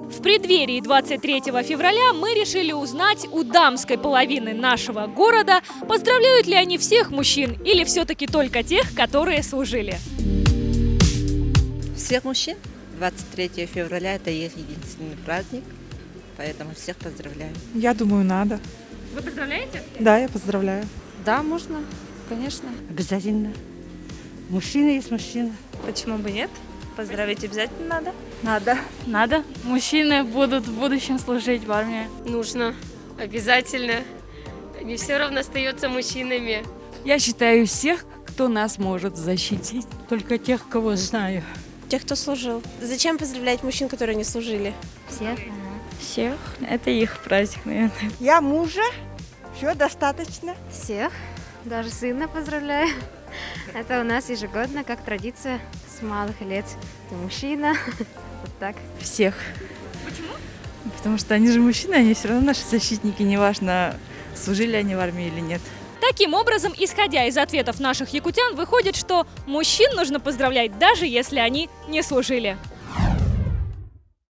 В преддверии 23 февраля мы решили узнать у дамской половины нашего города, поздравляют ли они всех мужчин или все-таки только тех, которые служили. Всех мужчин. 23 февраля – это их единственный праздник, поэтому всех поздравляю. Я думаю, надо. Вы поздравляете? Да, я поздравляю. Да, можно, конечно. Обязательно. Мужчина есть мужчина. Почему бы нет? Поздравить обязательно надо. Надо. Надо. Мужчины будут в будущем служить в армии. Нужно, обязательно. Не все равно остается мужчинами. Я считаю всех, кто нас может защитить. Только тех, кого знаю. Тех, кто служил. Зачем поздравлять мужчин, которые не служили? Всех? Всех. Это их праздник, наверное. Я мужа. Все достаточно. Всех, даже сына поздравляю. Это у нас ежегодно, как традиция с малых лет. Ты мужчина, вот так. Всех. Почему? Потому что они же мужчины, они все равно наши защитники, неважно, служили они в армии или нет. Таким образом, исходя из ответов наших якутян, выходит, что мужчин нужно поздравлять, даже если они не служили.